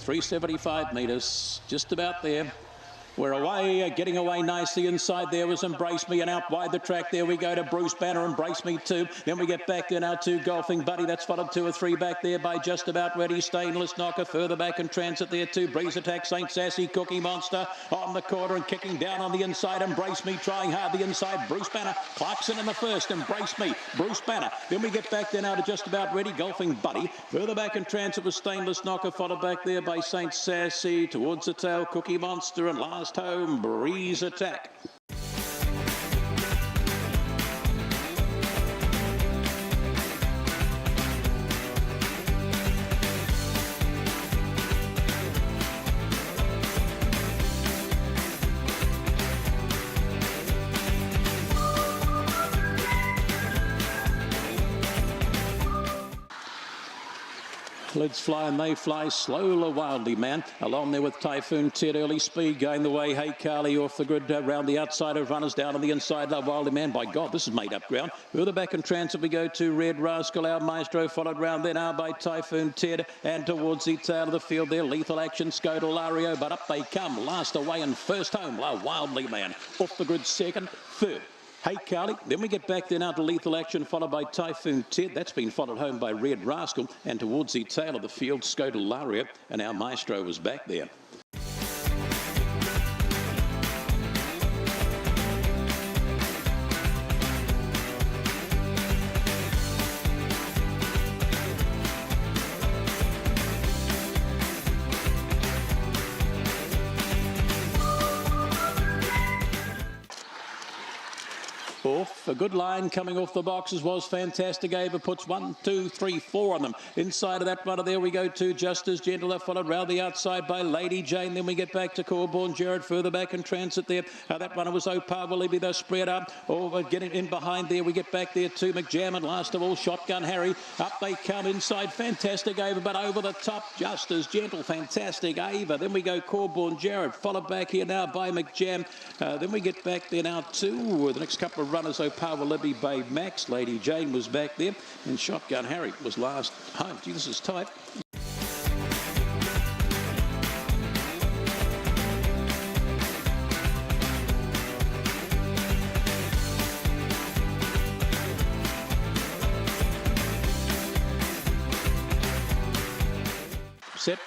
375 metres, just about there. We're away, getting away nicely inside there was Embrace Me, and out wide the track there we go to Bruce Banner, Embrace Me 2. Then we get back there now to Golfing Buddy. That's followed 2 or 3 back there by Just About Ready, Stainless Knocker. Further back in transit there too, Breeze Attack, Saint Sassy, Cookie Monster on the corner and kicking down on the inside. Embrace Me trying hard the inside. Bruce Banner, Clarkson in the first. Embrace Me, Bruce Banner. Then we get back there now to Just About Ready, Golfing Buddy. Further back in transit was Stainless Knocker, followed back there by Saint Sassy. Towards the tail, Cookie Monster, and last home, Breeze Attack. Lids fly and they fly slowly, wildly, man. Along there with Typhoon Ted, early speed going the way. Hey Carly off the grid round the outside of runners down on the inside. Wildly, man. By God, this is made up ground. Further back in transit we go to Red Rascal, our Maestro, followed round there now by Typhoon Ted. And towards the tail of the field there, Lethal Action, Scodelario. But up they come. Last away and first home. Wildly, man. Off the grid second, third. Hey Carly, then we get back there now to Lethal Action, followed by Typhoon Ted. That's been followed home by Red Rascal, and towards the tail of the field, Scodelaria, and our Maestro was back there. Off, a good line coming off the boxes was fantastic. Ava puts 1, 2, 3, 4 on them. Inside of that runner there we go to Just As Gentle, followed round the outside by Lady Jane. Then we get back to Corborn Jared, further back in transit there. That runner was Opar, will he be the spread up? Oh, getting in behind there. We get back there to McJam, and last of all Shotgun Harry. Up they come inside, fantastic Ava, but over the top Just As Gentle, fantastic Ava. Then we go Corborn Jared, followed back here now by McJam. Then we get back there now to the next couple of runners. Opawa Libby by Max, Lady Jane was back there, and Shotgun Harry was last home. Gee, this is tight. Set.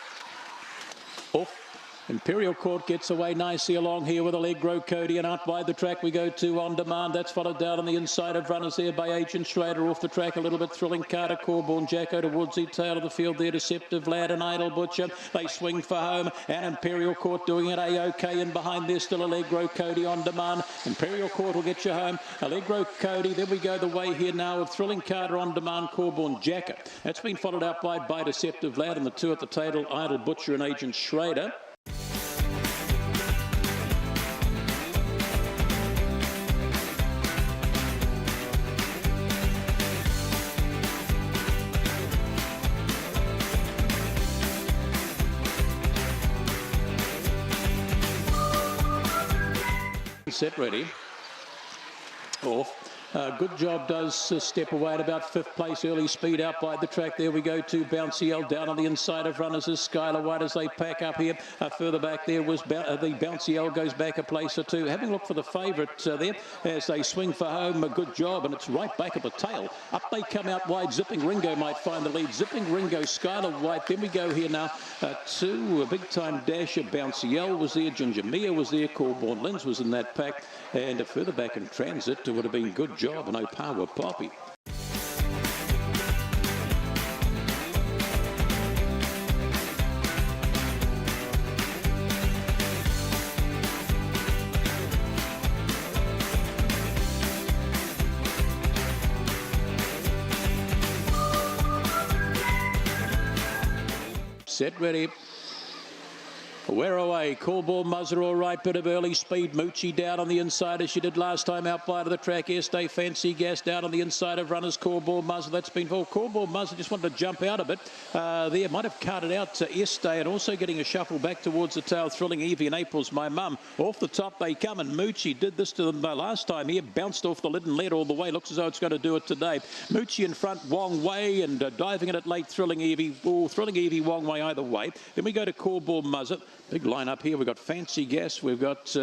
Off. Imperial Court gets away nicely along here with Allegro Cody, and out wide the track we go to On Demand. That's followed down on the inside of runners there by Agent Schrader. Off the track a little bit, Thrilling Carter, Corborn Jacko towards the tail of the field there. Deceptive Lad and Idle Butcher. They swing for home, and Imperial Court doing it A-OK, and behind there still Allegro Cody On Demand. Imperial Court will get you home. Allegro Cody, then we go the way here now of Thrilling Carter On Demand, Corborn Jacko. That's been followed out by Deceptive Lad, and the two at the tail, Idle Butcher and Agent Schrader. Set ready. Off. Good job does step away at about 5th place, early speed out by the track. There we go to Bouncy L down on the inside of runners is Skylar White as they pack up here. Further back there was the Bouncy L goes back a place or two. Having a look for the favourite there as they swing for home. A good job, and it's right back at the tail. Up they come out wide. Zipping Ringo might find the lead. Zipping Ringo, Skylar White. Then we go here now to a big time dasher. Bouncy L was there. Ginger Mia was there. Corborn Lins was in that pack. And further back in transit, it would have been good job, and Opawa Poppy. Set ready. We're away. Cool Ball Muzzer, all right. Bit of early speed. Moochie down on the inside as she did last time out by the track. Estee Fancy Gas down on the inside of runners. Cool Ball Muzzer. That's been full. Cool Ball Muzzer just wanted to jump out a bit. There might have carted out to Estee and also getting a shuffle back towards the tail. Thrilling Evie and April's My Mum. Off the top they come, and Moochie did this to them last time here. Bounced off the lid and led all the way. Looks as though it's going to do it today. Moochie in front, Wong Wei, and diving in it late. Thrilling Evie. Oh, Thrilling Evie, Wong Wei either way. Then we go to Cool Ball Muzzer. Big line up here. We've got Fancy Gas. We've got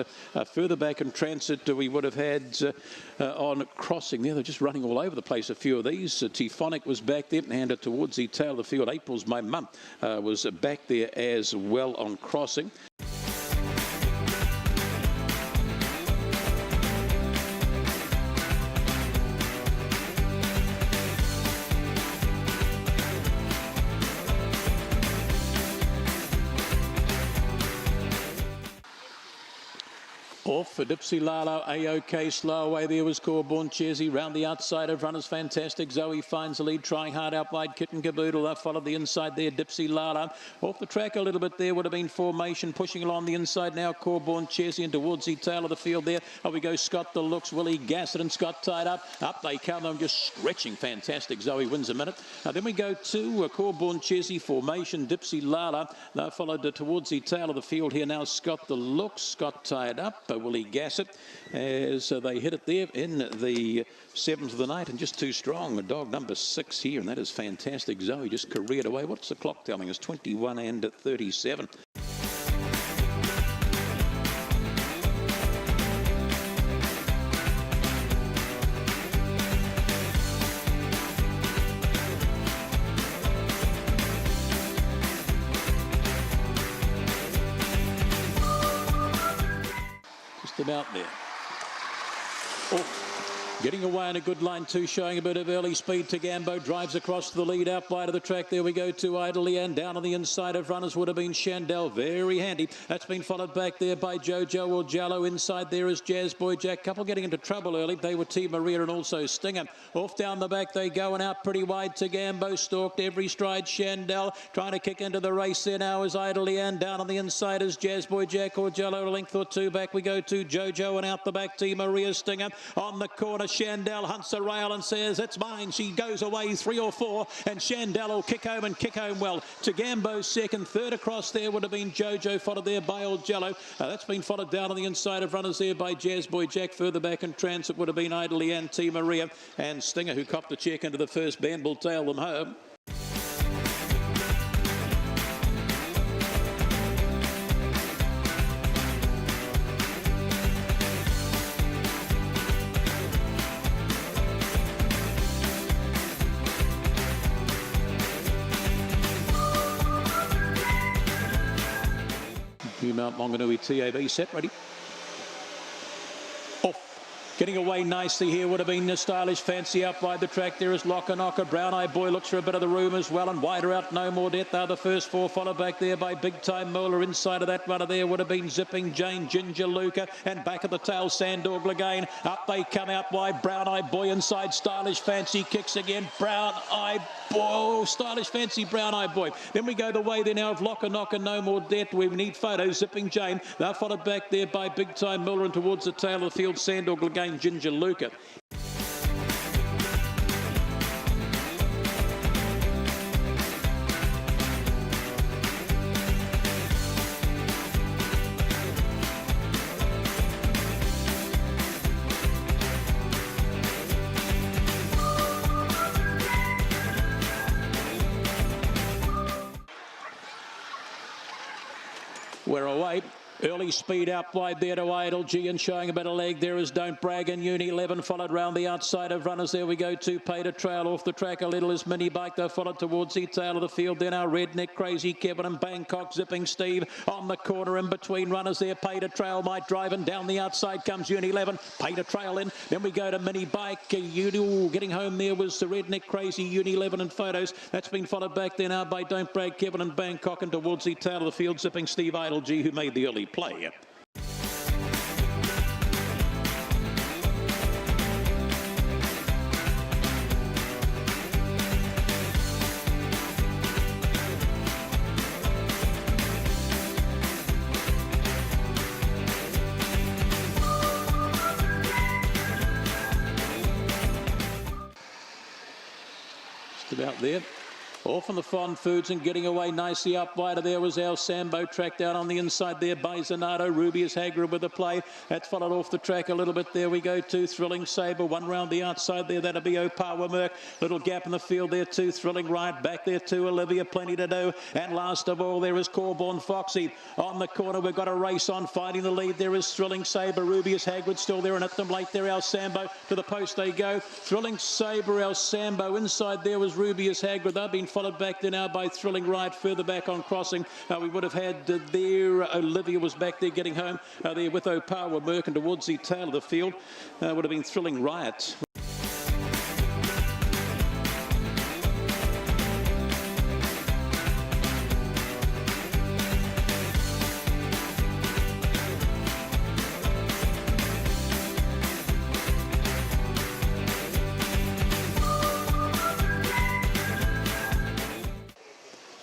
further back in transit we would have had on Crossing there. They're just running all over the place, a few of these. Typhonic was back there, handed towards the tail of the field. April's My Mum was back there as well on Crossing. Off for Dipsy Lalo, A-OK, slow away there was Corborn Chesy, round the outside of runners, fantastic. Zoe finds the lead, trying hard out wide, Kitten Caboodle, that followed the inside there, Dipsy Lalo. Off the track a little bit there would have been Formation, pushing along the inside now, Corborn Chesy, and towards the tail of the field there. Up we go, Scott the Looks, Willie Gassett and Scott tied up. Up they come, I'm just stretching, fantastic. Zoe wins a minute. Then we go to Corborn Chesy, Formation, Dipsy Lala. Now followed towards the tail of the field here now, Scott the Looks, Scott tied up. Willie Gassett as they hit it there in the 7th of the night, and just too strong. Dog number 6 here, and that is fantastic. Zoe just careered away. What's the clock telling us? 21 and 37. About there. Getting away in a good line too, showing a bit of early speed. Tagambo drives across to the lead out wide of the track. There we go to Idly, and down on the inside of runners would have been Shandell. Very handy. That's been followed back there by Jojo or Jallo. Inside there is Jazz Boy Jack. Couple getting into trouble early. They were T Maria and also Stinger. Off down the back they go and out pretty wide. Tagambo stalked every stride. Shandell trying to kick into the race there now is Idly, and down on the inside is Jazz Boy Jack or Jallo. A length or two back we go to Jojo, and out the back T Maria. Stinger on the corner. Shandell hunts a rail and says, it's mine. She goes away 3 or 4, and Shandell will kick home and kick home well. Tagambo second. Third across there would have been Jojo, followed there by Old Jello. That's been followed down on the inside of runners there by Jazz Boy Jack. Further back in transit would have been Idly and T Maria, and Stinger, who copped a check into the first bend, will tail them home. Mount Maunganui TAB set, ready. Off. Getting away nicely here would have been the Stylish Fancy out by the track. There is Locker Knocker. Brown Eye Boy looks for a bit of the room as well, and wider out No More Death. They're the first 4, followed back there by Big Time Molar. Inside of that runner there would have been Zipping Jane, Ginger Luca, and back at the tail Sandog again. Up they come out wide. Brown Eye Boy inside. Stylish Fancy kicks again. Brown Eye Boy. Oh, Stylish Fancy, Brown Eye Boy. Then we go the way there now of Locker Knocker, No More Death. We need photos. Zipping Jane. They're followed back there by Big Time Muller, and towards the tail of the field Sandog again, Ginger Luca. We're away. Early speed out wide there to Idle G, and showing a bit of leg there is Don't Brag and Uni 11, followed round the outside of runners. There we go to Pay to Trail. Off the track a little is Mini Bike. They're followed towards the tail of the field. Then our Redneck Crazy Kevin and Bangkok Zipping Steve on the corner in between runners there. Pay to Trail might drive, and down the outside comes Uni 11. Pay to Trail in. Then we go to Mini Bike. Getting home there was the Redneck Crazy Uni 11 and photos. That's been followed back there now by Don't Brag Kevin and Bangkok, and towards the tail of the field Zipping Steve Idle G, who made the early play. Just about there. Off on the Fond Foods and getting away nicely up wider there was our Sambo, tracked out on the inside there by Zanardo. Rubius Hagra with a play. That's followed off the track a little bit. There we go to Thrilling Sabre. One round the outside there. That'll be Opawa Merck. Little gap in the field there too. Thrilling Right back there to Olivia. Plenty to do. And last of all there is Corborn Foxy. On the corner we've got a race on. Fighting the lead there is Thrilling Sabre. Rubius Hagrid still there and at them late there. Our Sambo to the post they go. Thrilling Sabre, our Sambo. Inside there was Rubius Hagrid. They've been followed back there now by Thrilling Right further back on crossing. We would have had there, Olivia was back there getting home there with Opawa Merck, and towards the tail of the field would have been Thrilling Riot.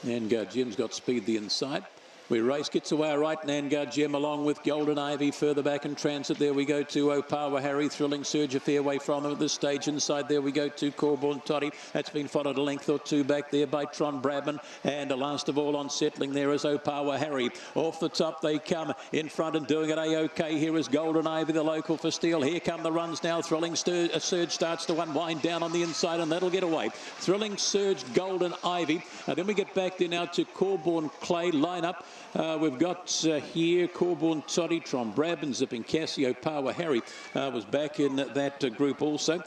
Nangard Jim's got speed the inside. We race, gets away right, Nangard Jim along with Golden Ivy further back in transit. There we go to Opawa Harry. Thrilling Surge a fair way from them at this stage. Inside there we go to Corborn Toddy. That's been followed a length or two back there by Tron Bradman. And last of all on settling there is Opawa Harry. Off the top they come in front and doing it A-OK. Here is Golden Ivy, the local for steel. Here come the runs now. Thrilling Surge starts to unwind down on the inside and that'll get away. Thrilling Surge, Golden Ivy. Then we get back there now to Corborn Clay lineup. We've got here Corborn Toddy, Tron Brabham, Zipping Cassie, Opawa Harry was back in that group also.